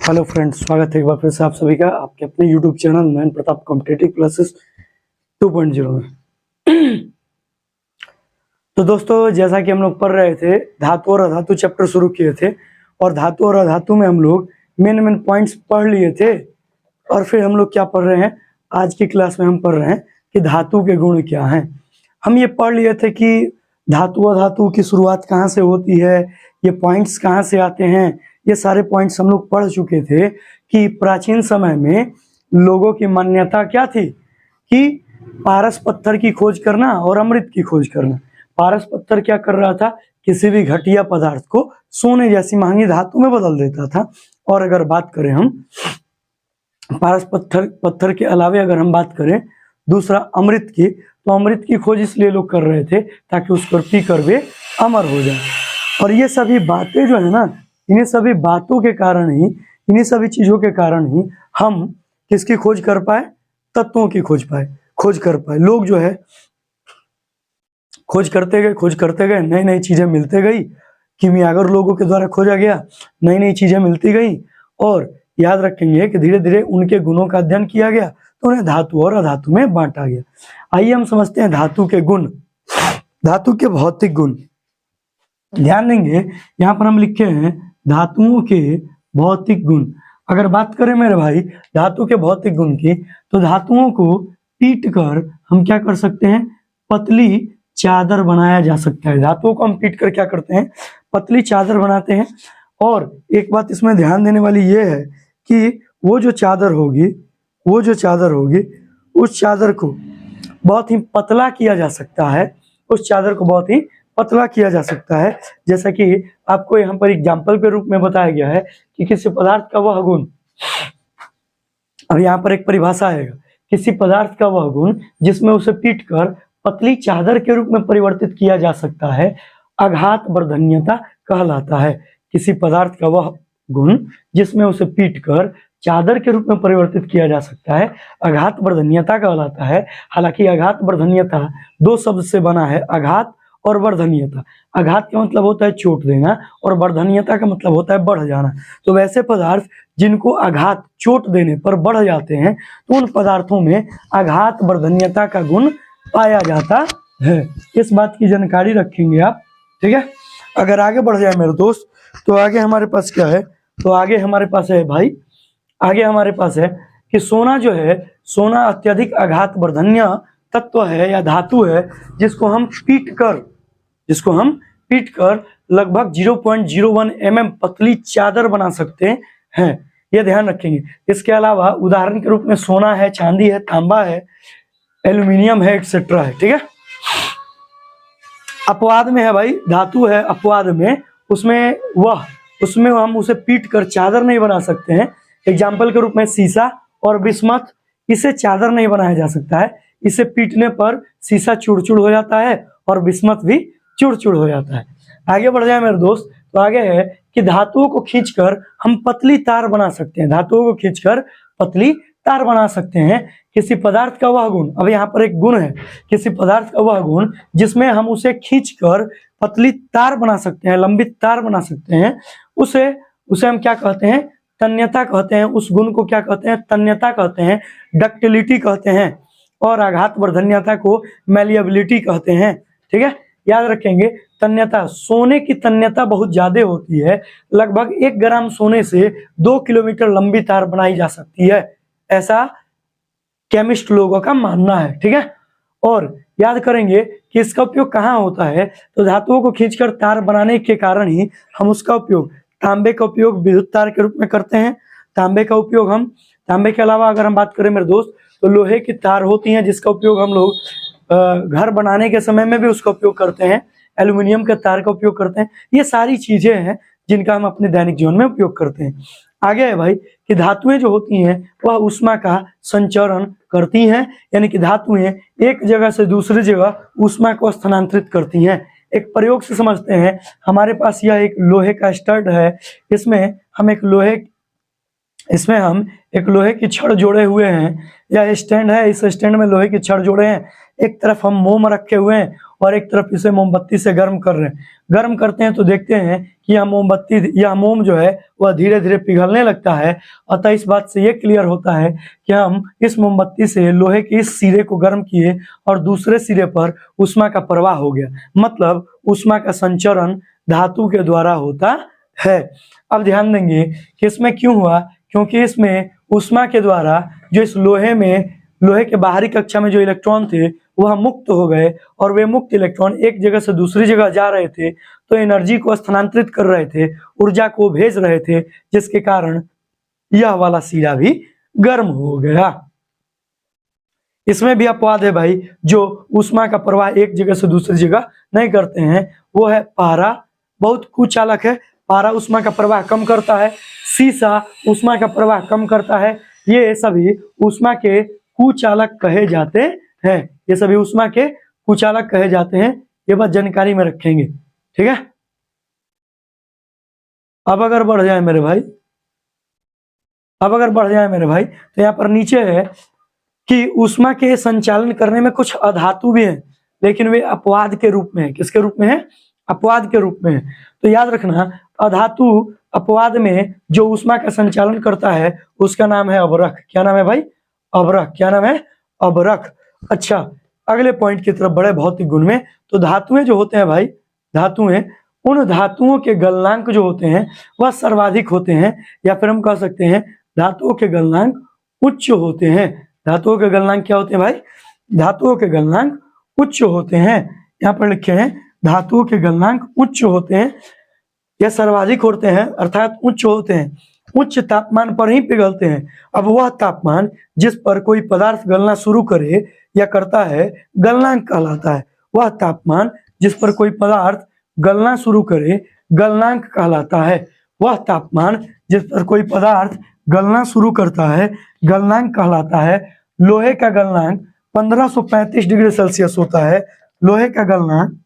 Hello friends, स्वागत है एक बार फिर से आप सभी का आपके अपने YouTube channel man Pratap competitive classes 2.0 में। तो दोस्तों, जैसा कि हम लोग पढ़ रहे थे, धातु और अधातु चैप्टर शुरू किए थे और धातु और अधातु में हम लोग मेन पॉइंट्स पढ़ लिए थे। और फिर हम लोग क्या पढ़ रहे हैं, आज की क्लास में हम पढ़ रहे हैं कि धातु के गुण क्या हैं। हम ये पढ़ लिए थे कि धातु अधातु की शुरुआत कहाँ से होती है, ये पॉइंट्स कहाँ से आते हैं, ये सारे पॉइंट्स हम लोग पढ़ चुके थे कि प्राचीन समय में लोगों की मान्यता क्या थी कि पारस पत्थर की खोज करना और अमृत की खोज करना। पारस पत्थर क्या कर रहा था, किसी भी घटिया पदार्थ को सोने जैसी महंगी धातु में बदल देता था। और अगर बात करें हम पारस पत्थर के अलावे अगर हम बात करें दूसरा अमृत की, तो अमृत की खोज इसलिए लोग कर रहे थे ताकि उसको पीकर वे अमर हो जाए। और ये सभी बातें जो है ना, इन्हीं सभी बातों के कारण ही, इन्हीं सभी चीजों के कारण ही हम किसकी खोज कर पाए, तत्वों की खोज कर पाए। लोग जो है खोज करते गए, नई नई चीजें मिलते गई, कीमियागर लोगों के द्वारा खोजा गया, नई नई चीजें मिलती गई। और याद रखेंगे कि धीरे धीरे उनके गुणों का अध्ययन किया गया तो उन्हें धातु और अधातु में बांटा गया। आइए हम समझते हैं धातु के गुण, धातु के भौतिक गुण। ध्यान देंगे यहाँ पर हम लिखे हैं धातुओं के भौतिक गुण। अगर बात करें मेरे भाई धातु के भौतिक गुण की, तो धातुओं को पीट कर हम क्या कर सकते हैं, पतली चादर बनाया जा सकता है। धातुओं को हम पीट कर क्या करते हैं, पतली चादर बनाते हैं। और एक बात इसमें ध्यान देने वाली ये है कि वो जो चादर होगी उस चादर को बहुत ही पतला किया जा सकता है, उस चादर को बहुत ही पतला किया जा सकता है। जैसा कि आपको यहाँ पर एग्जाम्पल के रूप में बताया गया है कि किसी पदार्थ का वह गुण, अब यहाँ पर एक परिभाषा आएगा, किसी पदार्थ का वह गुण जिसमें उसे पीटकर पतली चादर के रूप में परिवर्तित किया जा सकता है, आघात वर्धन्यता कहलाता है। किसी पदार्थ का वह गुण जिसमें उसे पीटकर चादर के रूप में परिवर्तित किया जा सकता है, आघात वर्धन्यता कहलाता है। हालांकि आघात वर्धन्यता दो शब्द से बना है, आघात और वर्धन्यता। आघात का मतलब होता है चोट देना और वर्धन्यता का मतलब होता है बढ़ जाना। तो वैसे पदार्थ जिनको आघात चोट देने पर बढ़ जाते हैं, तो उन पदार्थों में आघात वर्धन्यता का गुण पाया जाता है। इस बात की जानकारी रखेंगे आप, ठीक है। अगर आगे बढ़ जाए मेरे दोस्त, तो आगे हमारे पास क्या है, तो आगे हमारे पास है भाई, आगे हमारे पास है कि सोना जो है, सोना अत्यधिक आघात वर्धन्य तत्व है या धातु है, जिसको हम पीट कर लगभग 0.01 mm पतली चादर बना सकते हैं। ये ध्यान रखेंगे। इसके अलावा उदाहरण के रूप में सोना है, चांदी है, तांबा है, एल्यूमिनियम है, एक्सेट्रा है, ठीक है। अपवाद में है भाई, धातु है अपवाद में, उसमें हम उसे पीट कर चादर नहीं बना सकते हैं। एग्जाम्पल के रूप में शीशा और बिस्मथ, इसे चादर नहीं बनाया जा सकता है। इसे पीटने पर शीशा चूर-चूर हो जाता है और बिस्मथ भी चूर-चूर हो जाता है। आगे बढ़ जाए मेरे दोस्त, तो आगे है कि धातुओं को खींचकर हम पतली तार बना सकते हैं। धातुओं को खींचकर पतली तार बना सकते हैं। किसी पदार्थ का वह गुण, अब यहाँ पर एक गुण है, किसी पदार्थ का वह गुण जिसमें हम उसे खींचकर पतली तार बना सकते हैं, लंबी तार बना सकते हैं, उसे हम क्या कहते हैं, तन्यता कहते हैं। उस गुण को क्या कहते हैं, तन्यता कहते हैं, डक्टिलिटी कहते हैं। और आघात वर्धन्यता को मैलिएबिलिटी कहते हैं, ठीक है। याद रखेंगे, तन्यता, सोने की तन्यता बहुत ज्यादा होती है। लगभग 1 ग्राम सोने से 2 किलोमीटर लंबी तार बनाई जा सकती है, ऐसा केमिस्ट लोगों का मानना है, ठीक है। और याद करेंगे कि इसका उपयोग कहाँ होता है, तो धातुओं को खींचकर तार बनाने के कारण ही हम उसका उपयोग, तांबे का उपयोग विद्युत तार के रूप में करते हैं। तांबे के अलावा अगर हम बात करें मेरे दोस्त, तो लोहे की तार होती हैं जिसका उपयोग हम लोग घर बनाने के समय में भी उसका उपयोग करते हैं। एल्यूमिनियम के तार का उपयोग करते हैं। ये सारी चीजें हैं जिनका हम अपने दैनिक जीवन में उपयोग करते हैं। आगे है भाई कि धातुएं जो होती हैं वह ऊष्मा का संचरण करती हैं, यानी कि धातुएं एक जगह से दूसरी जगह ऊष्मा को स्थानांतरित करती हैं। एक प्रयोग से समझते हैं। हमारे पास यह एक लोहे का स्टड है, इसमें हम एक लोहे की छड़ जोड़े हुए हैं। यह स्टैंड है, इस स्टैंड में लोहे की छड़ जोड़े हैं। एक तरफ हम मोम रखे हुए हैं और एक तरफ इसे मोमबत्ती से गर्म कर रहे हैं। गर्म करते हैं तो देखते हैं कि यह मोम जो है वह धीरे धीरे पिघलने लगता है। अतः इस बात से यह क्लियर होता है कि हम इस मोमबत्ती से लोहे के इस सिरे को गर्म किए और दूसरे सिरे पर ऊष्मा का प्रवाह हो गया, मतलब ऊष्मा का संचरण धातु के द्वारा होता है। अब ध्यान देंगे कि इसमें क्यों हुआ, क्योंकि इसमें ऊष्मा के द्वारा जो इस लोहे के बाहरी कक्षा में जो इलेक्ट्रॉन थे वह मुक्त हो गए और वे मुक्त इलेक्ट्रॉन एक जगह से दूसरी जगह जा रहे थे, तो एनर्जी को स्थानांतरित कर रहे थे, ऊर्जा को भेज रहे थे, जिसके कारण यह वाला सिरा भी गर्म हो गया। इसमें भी अपवाद है भाई, जो ऊष्मा का प्रवाह एक जगह से दूसरी जगह नहीं करते हैं, वो है पारा, बहुत कुचालक है, पारा ऊष्मा का प्रवाह कम करता है, सीसा ऊष्मा का प्रवाह कम करता है। ये सभी ऊष्मा के कुचालक कहे जाते हैं, ये सभी ऊष्मा के कुचालक कहे जाते हैं। ये बात जानकारी में रखेंगे, ठीक है। अब अगर बढ़ जाए मेरे भाई, तो यहाँ पर नीचे है कि ऊष्मा के संचालन करने में कुछ अधातु भी हैं, लेकिन वे अपवाद के रूप में है। किसके रूप में है? अपवाद के रूप में है। तो याद रखना, अधातु अपवाद में जो ऊष्मा का संचालन करता है उसका नाम है अवरक। क्या नाम है भाई? अवरक। क्या नाम है? अवरक। अच्छा, अगले पॉइंट की तरफ बढ़े भौतिक गुण में। तो धातुएं जो होते हैं भाई, धातुएं, उन धातुओं के गलनांक जो होते हैं वह सर्वाधिक होते हैं, या फिर हम कह सकते हैं धातुओं के गलनांक उच्च होते हैं। धातुओं के गलनांक क्या होते हैं भाई? धातुओं के गलनांक उच्च होते हैं। यहाँ पर लिखे हैं धातुओं के गलनांक उच्च होते हैं या सर्वाधिक होते हैं, अर्थात उच्च होते हैं। उच्च तापमान पर ही पिघलते हैं। अब वह तापमान जिस पर कोई पदार्थ गलना शुरू करे या करता है गलनांक कहलाता है। वह तापमान जिस पर कोई पदार्थ गलना शुरू करे गलनांक कहलाता है। वह तापमान जिस पर कोई पदार्थ गलना शुरू करता है गलनांक कहलाता है। लोहे का गलनांक 1535 डिग्री सेल्सियस होता है। लोहे का गलनांक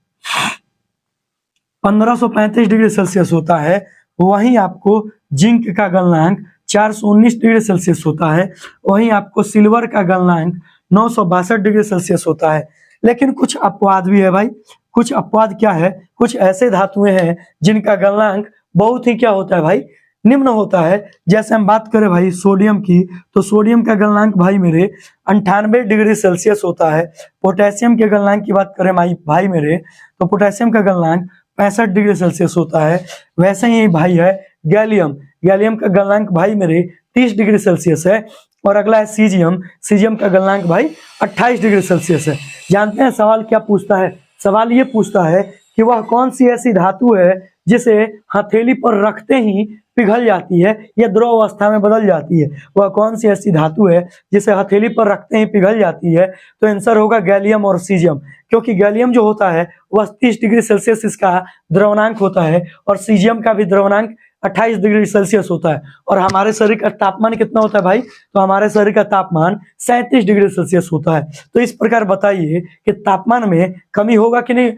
1535 डिग्री सेल्सियस होता है। वहीं आपको जिंक का गलनांक 419 डिग्री सेल्सियस होता है। वहीं आपको सिल्वर का गलनांक 962 डिग्री सेल्सियस होता है। लेकिन कुछ अपवाद भी है भाई। कुछ अपवाद क्या है? कुछ ऐसे धातुएं हैं जिनका गलनांक बहुत ही क्या होता है भाई? निम्न होता है। जैसे हम बात करें भाई सोडियम की, तो सोडियम का गलनांक भाई मेरे 98 डिग्री सेल्सियस होता है। पोटेशियम के गलनांक की बात करें भाई मेरे, तो पोटेशियम का गलनांक 65 डिग्री सेल्सियस होता है। वैसे ही भाई है गैलियम। गैलियम का गलनांक भाई मेरे 30 डिग्री सेल्सियस है। और अगला है सीजियम। सीजियम का गलनांक भाई 28 डिग्री सेल्सियस है। जानते हैं सवाल क्या पूछता है? सवाल ये पूछता है कि वह कौन सी ऐसी धातु है जिसे हथेली पर रखते ही पिघल जाती है या द्रव अवस्था में बदल जाती है। वह कौन सी ऐसी धातु है जिसे हथेली पर रखते ही पिघल जाती है? तो आंसर होगा गैलियम और सीजियम, क्योंकि गैलियम जो होता है वह 30 डिग्री सेल्सियस इसका द्रवनांक होता है और सीजियम का भी द्रवनांक 28 डिग्री सेल्सियस होता है। और हमारे शरीर का तापमान कितना होता है भाई? तो हमारे शरीर का तापमान 37 डिग्री सेल्सियस होता है। तो इस प्रकार बताइए कि तापमान में कमी होगा कि नहीं?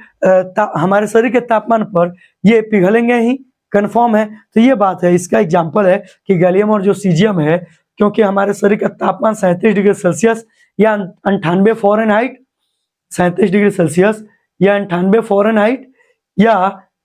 हमारे शरीर के तापमान पर ये पिघलेंगे ही, कंफर्म है। तो ये बात है, इसका एग्जाम्पल है कि गैलियम और जो सीजियम है, क्योंकि हमारे शरीर का तापमान 37 डिग्री सेल्सियस या 98 फ़ारेनहाइट, 37 डिग्री सेल्सियस या 98 फ़ारेनहाइट या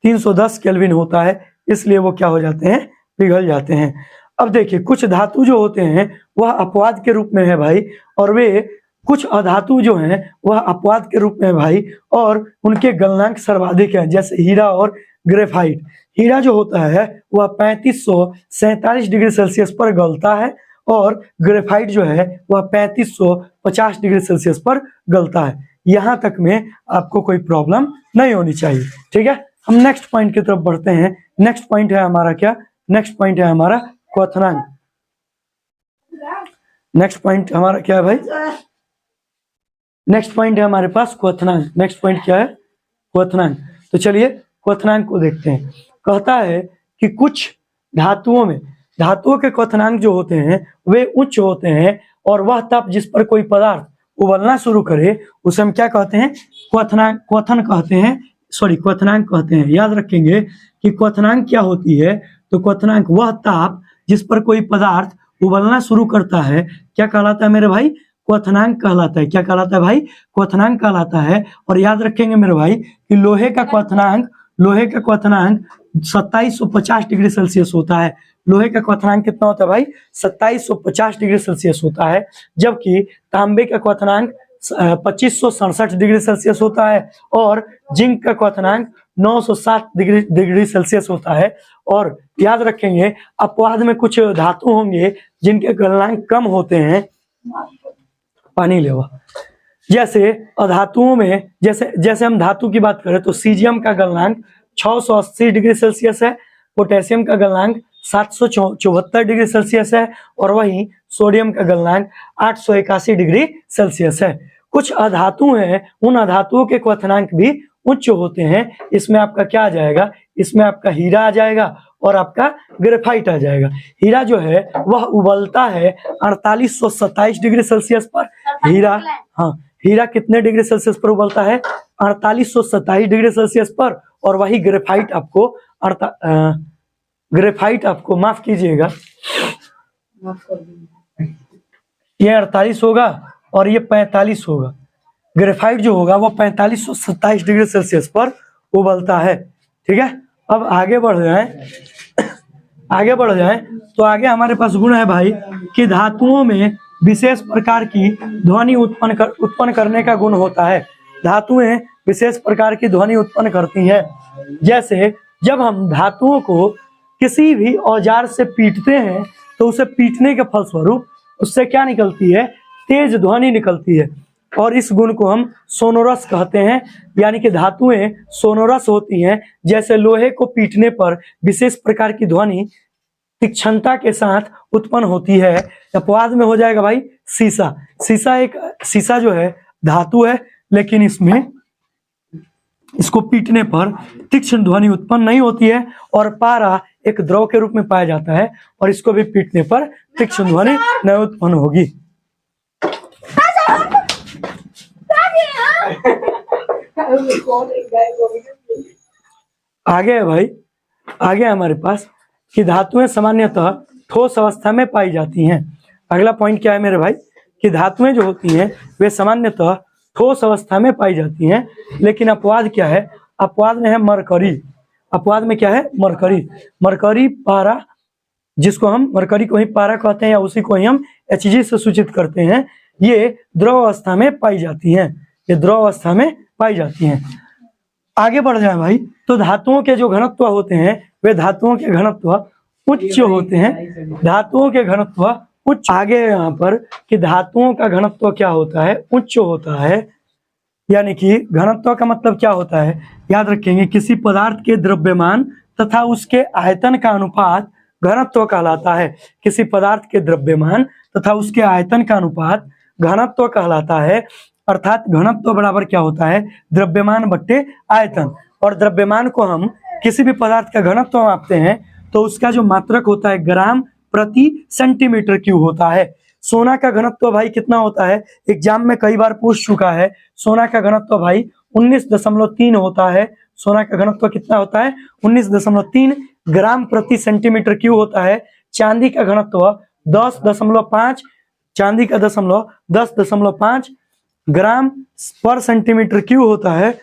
310 केल्विन होता है, इसलिए वो क्या हो जाते हैं? पिघल जाते हैं। अब देखिए, कुछ धातु जो होते हैं वह अपवाद के रूप में है भाई, और वे कुछ अधातु जो हैं वह अपवाद के रूप में है भाई, और उनके गलनांक सर्वाधिक हैं, जैसे हीरा और ग्रेफाइट। हीरा जो होता है वह 3547 डिग्री सेल्सियस पर गलता है, और ग्रेफाइट जो है वह 3550 डिग्री सेल्सियस पर गलता है। यहाँ तक में आपको कोई प्रॉब्लम नहीं होनी चाहिए, ठीक है। हम नेक्स्ट पॉइंट की तरफ बढ़ते हैं। नेक्स्ट पॉइंट है हमारा क्या? नेक्स्ट पॉइंट है हमारा क्वथनांक। नेक्स्ट पॉइंट हमारा क्या है भाई? नेक्स्ट पॉइंट है हमारे पास क्वथनांक। नेक्स्ट पॉइंट क्या है? क्वथनांक। तो चलिए क्वथनांक को देखते हैं। कहता है कि कुछ धातुओं में, धातुओं के क्वथनांक जो होते हैं वे उच्च होते हैं, और वह ताप जिस पर कोई पदार्थ उबलना शुरू करे उसे हम क्या कहते हैं? क्वथनांक कहते हैं। याद रखेंगे कि क्वथनांक क्या होती है? तो क्वथनांक वह ताप जिस पर कोई पदार्थ उबलना शुरू करता है क्या कहलाता है मेरे भाई? क्वथनांक कहलाता है। क्या कहलाता है भाई? क्वथनांक कहलाता है। और याद रखेंगे मेरे भाई कि लोहे का क्वथनांक 2750 डिग्री सेल्सियस होता है। लोहे का क्वथनांक कितना होता है भाई? 2750 डिग्री सेल्सियस होता है। जबकि तांबे का क्वथनांक 2567 डिग्री सेल्सियस होता है। और जिंक का क्वथनांक 907 डिग्री सेल्सियस होता है। और याद रखेंगे अपवाद में कुछ धातु होंगे जिनके गलनांक कम होते हैं। पानी लेवा। जैसे अधातुओं में जैसे हम धातु की बात करें तो सीजियम का गलनांक 680 डिग्री सेल्सियस है। पोटेशियम का गलनांक 774 डिग्री सेल्सियस है। और वहीं सोडियम का गलनांक 881 डिग्री सेल्सियस है। कुछ अधातु हैं, उन अधातुओं के क्वथनांक भी उच्च होते हैं। इसमें आपका क्या आ जाएगा? इसमें आपका हीरा आ जाएगा और आपका ग्रेफाइट आ जाएगा। हीरा जो है वह उबलता है 4827 डिग्री सेल्सियस पर। हीरा कितने डिग्री सेल्सियस पर उबलता है? 4827 डिग्री सेल्सियस पर। और वही ग्रेफाइट आपको माफ कीजिएगा, ये 48 होगा और ये 45 होगा। ग्रेफाइट जो होगा वो 4527 डिग्री सेल्सियस पर उबलता है। ठीक है, अब आगे बढ़ जाएं तो आगे हमारे पास गुण है भाई कि धातुओं में विशेष प्रकार की ध्वनि उत्पन्न करने का गुण होता है। धातुएं विशेष प्रकार की ध्वनि उत्पन्न करती हैं। जैसे जब हम धातुओं को किसी भी औजार से पीटते हैं तो उसे पीटने के फलस्वरूप उससे क्या निकलती है? तेज ध्वनि निकलती है। और इस गुण को हम सोनोरस कहते हैं। यानी कि धातुएं सोनोरस होती हैं। जैसे लोहे को पीटने पर विशेष प्रकार की ध्वनि तीक्ष्णता के साथ उत्पन्न होती है। अपवाद में हो जाएगा भाई सीसा। सीसा जो है धातु है, लेकिन इसको पीटने पर तीक्ष्ण ध्वनि उत्पन्न नहीं होती है। और पारा एक द्रव के रूप में पाया जाता है और इसको भी पीटने पर तीक्ष्ण ध्वनि नहीं उत्पन्न होगी। आगे है भाई, आगे हमारे पास कि धातुएं सामान्यतः ठोस अवस्था में पाई जाती हैं। अगला पॉइंट क्या है मेरे भाई कि धातुएं जो होती हैं वे सामान्यतः ठोस अवस्था में पाई जाती हैं। लेकिन अपवाद क्या है? अपवाद में है मरकरी। अपवाद में क्या है? मरकरी पारा, जिसको हम मरकरी को ही पारा कहते हैं या उसी को ही हम Hg से सूचित करते हैं। ये द्रव अवस्था में पाई जाती हैं। ये द्रव अवस्था में पाई जाती हैं। आगे बढ़ जाए भाई तो धातुओं के जो घनत्व होते हैं वे धातुओं के घनत्व उच्च होते हैं। धातुओं के घनत्व उच्च। आगे यहाँ पर कि धातुओं का घनत्व क्या होता है? उच्च होता है। यानी कि घनत्व का मतलब क्या होता है? याद रखेंगे किसी पदार्थ के द्रव्यमान तथा उसके आयतन का अनुपात घनत्व कहलाता है। किसी पदार्थ के द्रव्यमान तथा उसके आयतन का अनुपात घनत्व कहलाता है। अर्थात घनत्व बराबर क्या होता है? द्रव्यमान बट्टे आयतन। और द्रव्यमान को हम किसी भी पदार्थ का घनत्व मापते हैं तो उसका जो मात्रक होता है ग्राम प्रति सेंटीमीटर क्यूब होता है। सोना का घनत्व भाई कितना होता है? एग्जाम में कई बार पूछ चुका है। सोना का घनत्व भाई 19.3 होता है। सोना का घनत्व कितना होता है? 19.3 ग्राम प्रति सेंटीमीटर क्यूब होता है। चांदी का घनत्व 10.5, चांदी का 10.5 ग्राम पर सेंटीमीटर क्यूब होता है।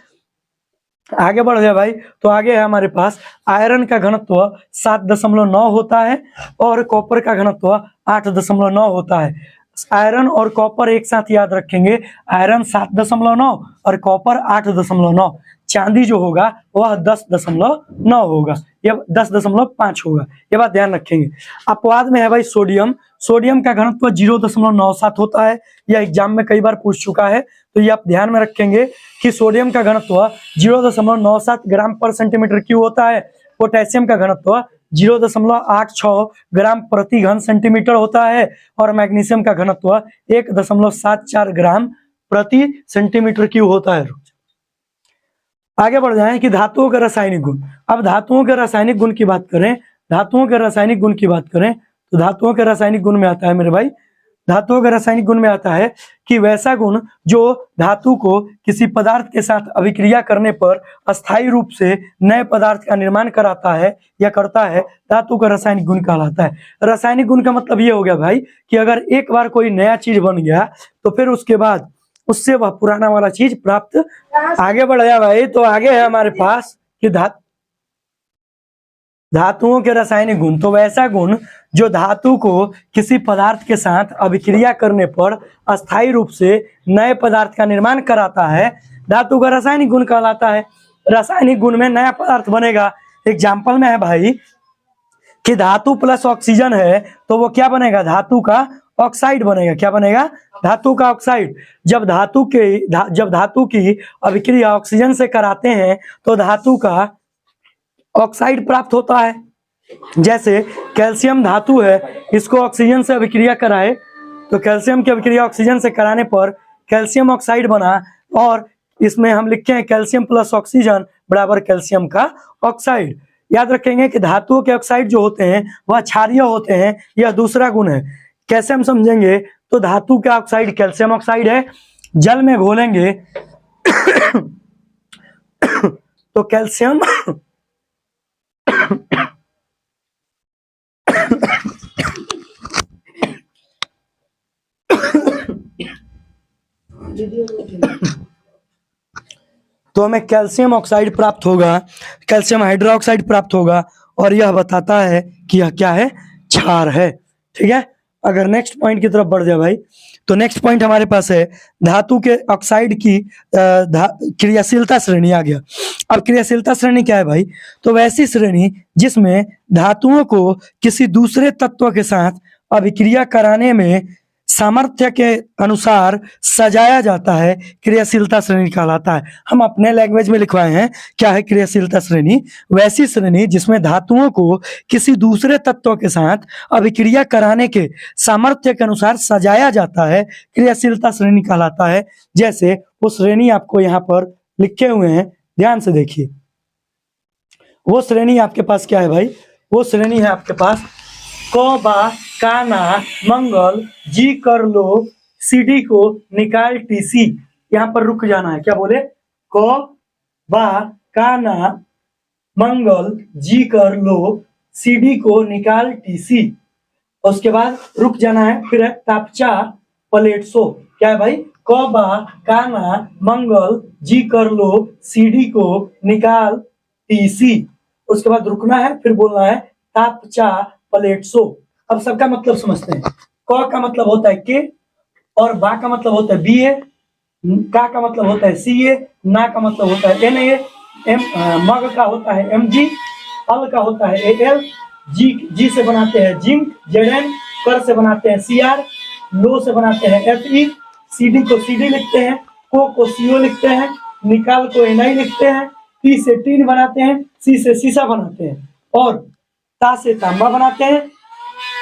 आगे बढ़ जाए भाई तो आगे है हमारे पास आयरन का घनत्व 7.9 होता है और कॉपर का घनत्व 8.9 होता है। आयरन और कॉपर एक साथ याद रखेंगे। आयरन 7.9 और कॉपर 8.9। चांदी जो होगा वह 10.9 होगा, यह 10.5 होगा। ये बात ध्यान रखेंगे। अपवाद में है भाई सोडियम। सोडियम का घनत्व 0.97 होता है। यह एग्जाम में कई बार पूछ चुका है, तो ये आप ध्यान में रखेंगे कि सोडियम का घनत्व 0.97 ग्राम पर सेंटीमीटर क्यूब होता है। पोटेशियम का घनत्व 0.86 ग्राम प्रति घन सेंटीमीटर होता है और मैग्नीशियम का घनत्व 1.74 ग्राम प्रति सेंटीमीटर क्यूब होता है। आगे बढ़ जाएं कि धातुओं के रासायनिक गुण। अब धातुओं के रासायनिक गुण की बात करें, धातुओं के रासायनिक गुण की बात करें तो धातुओं के रासायनिक गुण में आता है मेरे भाई धातुओं के रासायनिक गुण में आता है कि वैसा गुण जो धातु को किसी पदार्थ के साथ अभिक्रिया करने पर अस्थायी रूप से नए पदार्थ का निर्माण कराता है या करता है, धातु का रासायनिक गुण कहलाता है। रासायनिक गुण का मतलब ये हो गया भाई कि अगर एक बार कोई नया चीज बन गया तो फिर उसके बाद उससे वह पुराना वाला चीज प्राप्त आगे बढ़ गया भाई। तो आगे है हमारे पास कि धातुओं के रासायनिक गुण, तो वैसा गुण जो धातु को किसी पदार्थ के साथ अभिक्रिया करने पर अस्थायी रूप से नए पदार्थ का निर्माण कराता है, धातु का रासायनिक गुण कहलाता है। रासायनिक गुण में नया पदार्थ बनेगा। एग्जाम्पल में है भाई कि धातु प्लस ऑक्सीजन है तो वो क्या बनेगा, धातु का ऑक्साइड बनेगा। क्या बनेगा, धातु का ऑक्साइड। जब धातु की अभिक्रिया ऑक्सीजन से कराते हैं तो धातु का ऑक्साइड प्राप्त होता है। जैसे कैल्शियम धातु है, इसको ऑक्सीजन से अभिक्रिया कराए तो कैल्शियम की अभिक्रिया ऑक्सीजन से कराने पर कैल्शियम ऑक्साइड बना, और इसमें हम लिखते हैं कैल्शियम प्लस ऑक्सीजन बराबर कैल्शियम का ऑक्साइड। याद रखेंगे कि धातुओं के ऑक्साइड जो होते हैं वह क्षारीय होते हैं, यह दूसरा गुण है। कैसे हम समझेंगे, तो धातु का ऑक्साइड कैल्शियम ऑक्साइड है, जल में घोलेंगे तो कैल्शियम तो हमें कैल्शियम ऑक्साइड प्राप्त होगा, कैल्शियम हाइड्रोक्साइड प्राप्त होगा, और यह बताता है कि यह क्या है, क्षार है। ठीक है, अगर नेक्स्ट पॉइंट की तरफ बढ़ जाए भाई, तो नेक्स्ट पॉइंट हमारे पास है धातु के ऑक्साइड की क्रियाशीलता श्रेणी आ गया। अब क्रियाशीलता श्रेणी क्या है भाई, तो वैसी श्रेणी जिसमें धातुओं को किसी दूसरे तत्व के साथ अभिक्रिया कराने में सामर्थ्य के अनुसार सजाया जाता है, क्रियाशीलता श्रेणी कहलाता है। हम अपने लैंग्वेज में लिखवाए हैं, क्या है क्रियाशीलता श्रेणी, वैसी श्रेणी जिसमें धातुओं को किसी दूसरे तत्व के साथ अभिक्रिया कराने के सामर्थ्य के अनुसार सजाया जाता है, क्रियाशीलता श्रेणी कहलाता है। जैसे वो श्रेणी आपको यहाँ पर लिखे हुए हैं, ध्यान से देखिए। वो श्रेणी आपके पास क्या है भाई, वो श्रेणी है आपके पास क बा काना मंगल जी कर लो सीडी को निकाल टीसी। यहाँ पर रुक जाना है, क्या बोले, क बा काना मंगल जी कर लो सीडी को निकाल टीसी। उसके बाद रुक जाना है, फिर है तापचा प्लेट सो। क्या है भाई, क बा काना मंगल जी कर लो सीडी को निकाल टीसी। उसके बाद रुकना है, फिर बोलना है तापचा प्लेट सो। अब सबका मतलब समझते हैं। क का मतलब होता है के, और बा का मतलब होता है बी ए, का मतलब होता है सी ए, ना का मतलब होता है एन ए, मग का होता है एम जी, अल का होता है ए एल, जी से बनाते हैं जिंक जेड एन, कर से बनाते हैं सी आर, लो से बनाते हैं एफ ई, सीडी को सीडी लिखते हैं, को सीओ लिखते हैं, निकाल को एन आई लिखते हैं, टी से टीन बनाते हैं, सी से सीसा बनाते हैं, और ता से तांबा बनाते हैं,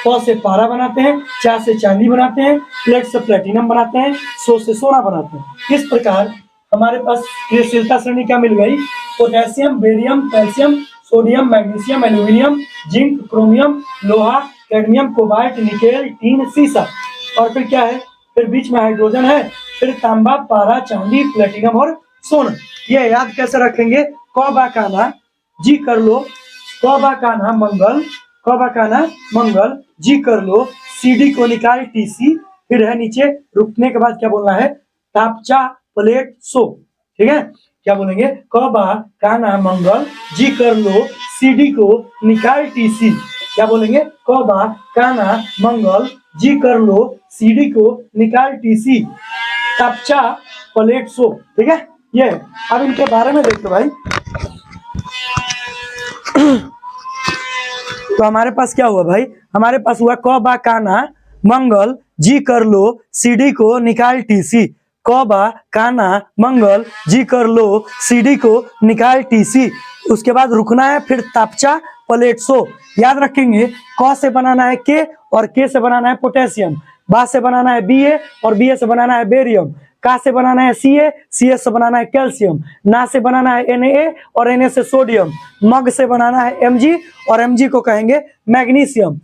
प से पारा बनाते हैं, चा से चांदी बनाते हैं, प्लेट से प्लेटिनम बनाते हैं, सो से सोना बनाते हैं। इस प्रकार हमारे पास क्रियाशीलता श्रेणी क्या मिल गई, potassium, barium, calcium, sodium, magnesium, aluminium, zinc, chromium, लोहा, कैडमियम, कोबाल्ट, निकेल, टीन, सीसा, और फिर क्या है, फिर बीच में हाइड्रोजन है, फिर तांबा, पारा, चांदी, प्लेटिनम और सोना। ये याद कैसे रखेंगे, क बा काना जी कर लो, क बा काना मंगल, क बा काना मंगल जी कर लो सीडी को निकाल टीसी, फिर है नीचे रुकने के बाद क्या बोलना है, तापचा प्लेट सो। ठीक है, क्या बोलेंगे, क बा काना मंगल जी कर लो सीडी को निकाल टीसी। क्या बोलेंगे, क बा काना मंगल जी कर लो सीडी को निकाल टीसी, तापचा प्लेट सो। ठीक है, ये अब इनके बारे में देखो भाई। तो हमारे पास क्या हुआ भाई, हमारे पास हुआ क बा काना मंगल जी कर लो सीडी को निकाल टीसी, क बा काना मंगल जी कर लो सीडी को निकाल टीसी। उसके बाद रुकना है, फिर तापचा प्लेट सो। याद रखेंगे, क से बनाना है के, और के से बनाना है पोटेशियम, बा से बनाना है बी ए, और बी ए से बनाना है बेरियम, का से बनाना है सी ए, सी ए से बनाना है कैल्शियम, ना से बनाना है एन ए, और एन ए से सोडियम, मग से बनाना है एम जी, और एम जी को कहेंगे मैग्नीशियम,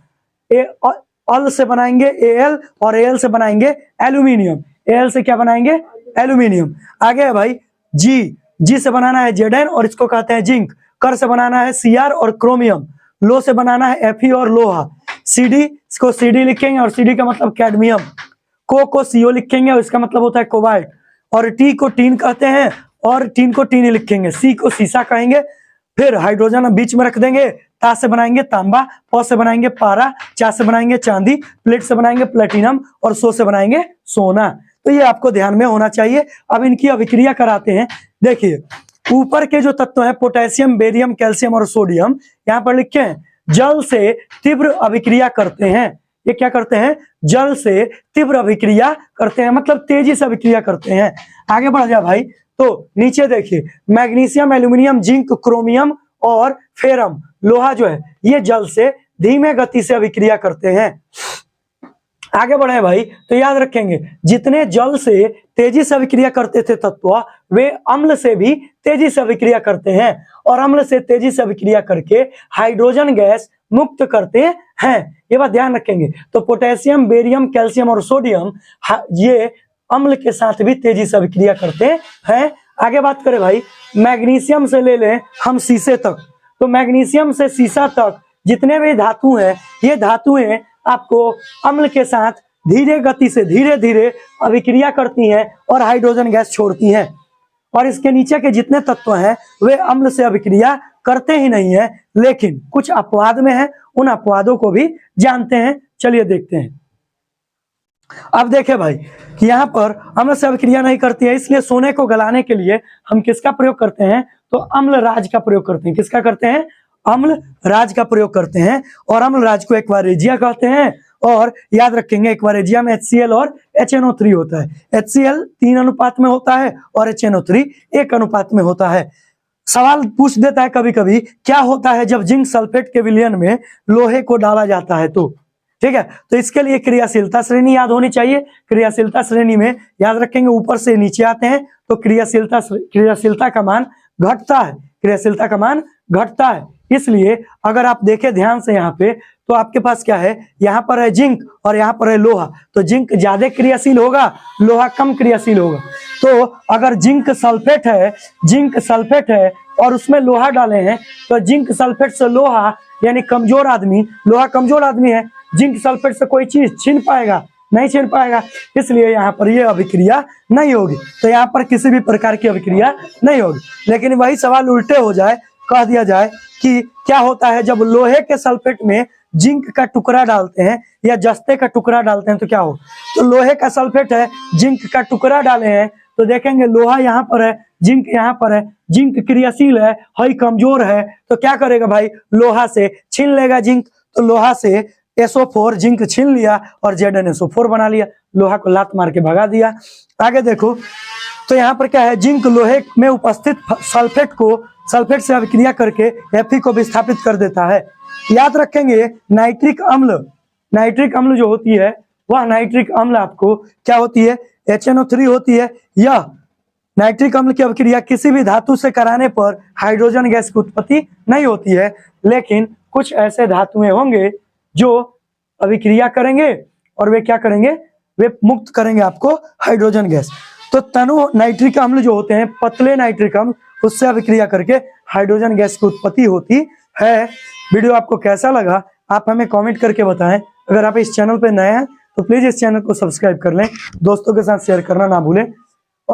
अल से बनाएंगे Al और Al से बनाएंगे एल्यूमिनियम। Al से क्या बनाएंगे? एल्यूमिनियम। आगे है भाई जी से बनाना है Zn और इसको कहते हैं जिंक। कर से बनाना है Cr और क्रोमियम। लो से बनाना है Fe और लोहा। Cd इसको Cd लिखेंगे और Cd का मतलब कैडमियम। को CO लिखेंगे और इसका मतलब होता है कोबाल्ट। और टी को टीन कहते हैं और टीन को टीन लिखेंगे। सी को सीसा कहेंगे। फिर हाइड्रोजन बीच में रख देंगे। ता से बनाएंगे तांबा, प से बनाएंगे पारा, चा से बनाएंगे चांदी, प्लेट से बनाएंगे प्लेटिनम और सो से बनाएंगे सोना। तो ये आपको ध्यान में होना चाहिए। अब इनकी अभिक्रिया कराते हैं। देखिए ऊपर के जो तत्व हैं पोटेशियम, बेरियम, कैल्शियम और सोडियम, यहाँ पर लिखे हैं जल से तीव्र अभिक्रिया करते हैं। ये क्या करते हैं? जल से तीव्र अभिक्रिया करते हैं, मतलब तेजी से अभिक्रिया करते हैं। आगे बढ़ जा भाई। तो नीचे देखिए मैग्नीशियम, एल्यूमिनियम, जिंक, क्रोमियम और फेरम लोहा जो है ये जल से धीमे गति से अभिक्रिया करते हैं। आगे बढ़े भाई तो याद रखेंगे जितने जल से तेजी से अभिक्रिया करते थे तत्व वे अम्ल से भी तेजी से अभिक्रिया करते हैं और अम्ल से तेजी से अभिक्रिया करके हाइड्रोजन गैस मुक्त करते हैं। ये बात ध्यान रखेंगे। तो पोटेशियम, बेरियम, कैल्शियम और सोडियम ये अम्ल के साथ भी तेजी से अभिक्रिया करते हैं। आगे बात करें भाई मैग्नीशियम से ले लें हम शीशे तक। तो मैग्नीशियम से शीशा तक जितने भी धातु हैं ये धातुएं आपको अम्ल के साथ धीरे गति से धीरे धीरे अभिक्रिया करती हैं और हाइड्रोजन गैस छोड़ती हैं। और इसके नीचे के जितने तत्व हैं वे अम्ल से अभिक्रिया करते ही नहीं है, लेकिन कुछ अपवाद में है। उन अपवादों को भी जानते हैं। चलिए देखते हैं। अब देखे भाई कि यहाँ पर अम्ल से अभिक्रिया नहीं करती है, इसलिए सोने को गलाने के लिए हम किसका प्रयोग करते हैं? तो अम्ल राज का प्रयोग करते हैं। किसका करते हैं? अम्ल राज का प्रयोग करते हैं। और अम्ल राज को एक्वारेजिया कहते हैं। और याद रखेंगे एक्वारेजिया में HCl और HNO3 होता है। HCl 3 अनुपात में होता है और HNO3 1 अनुपात में होता है। सवाल पूछ देता है कभी कभी क्या होता है जब जिंक सल्फेट के विलयन में लोहे को डाला जाता है। तो ठीक है, तो इसके लिए क्रियाशीलता श्रेणी याद होनी चाहिए। क्रियाशीलता श्रेणी में याद रखेंगे ऊपर से नीचे आते हैं तो क्रियाशीलता का मान घटता है। क्रियाशीलता का मान घटता है। इसलिए अगर आप देखें ध्यान से यहाँ पे तो आपके पास क्या है? यहाँ पर है जिंक और यहाँ पर है लोहा। तो जिंक ज्यादा क्रियाशील होगा, लोहा कम क्रियाशील होगा। तो अगर जिंक सल्फेट है और उसमें लोहा डाले हैं तो जिंक सल्फेट से लोहा यानी कमजोर आदमी, लोहा कमजोर आदमी है, जिंक सल्फेट से कोई चीज छीन पाएगा? नहीं छीन पाएगा। इसलिए यहाँ पर ये अभिक्रिया नहीं होगी। तो यहाँ पर किसी भी प्रकार की अभिक्रिया नहीं होगी। लेकिन वही सवाल उल्टे हो जाए, कह दिया जाए कि क्या होता है जब लोहे के सल्फेट में जिंक का टुकड़ा डालते हैं या जस्ते का टुकड़ा डालते हैं तो क्या हो? तो लोहे का सल्फेट है, जिंक का टुकड़ा डाले हैं तो देखेंगे लोहा यहाँ पर है, जिंक यहाँ पर है। जिंक क्रियाशील है, हई कमजोर है, तो क्या करेगा भाई? लोहा से छीन लेगा जिंक। तो लोहा से SO4 जिंक छीन लिया और ZnSO4 बना लिया। लोहा को लात मार के भगा दिया। आगे देखो तो यहाँ पर क्या है? जिंक लोहे में उपस्थित सल्फेट से अभिक्रिया करके Fe को विस्थापित कर देता है। याद रखेंगे नाइट्रिक अम्ल जो होती है वह नाइट्रिक अम्ल आपको क्या होती है? HNO3 होती है। यह नाइट्रिक अम्ल की अभिक्रिया किसी भी धातु से कराने पर हाइड्रोजन गैस की उत्पत्ति नहीं होती है, लेकिन कुछ ऐसे धातुएं होंगे जो अभिक्रिया करेंगे और वे क्या करेंगे? वे मुक्त करेंगे आपको हाइड्रोजन गैस। तो तनु नाइट्रिक अम्ल जो होते हैं, पतले नाइट्रिक अम्ल, उससे अभिक्रिया करके हाइड्रोजन गैस की उत्पत्ति होती है। वीडियो आपको कैसा लगा आप हमें कमेंट करके बताएं। अगर आप इस चैनल पर नए हैं तो प्लीज इस चैनल को सब्सक्राइब कर लें। दोस्तों के साथ शेयर करना ना भूलें।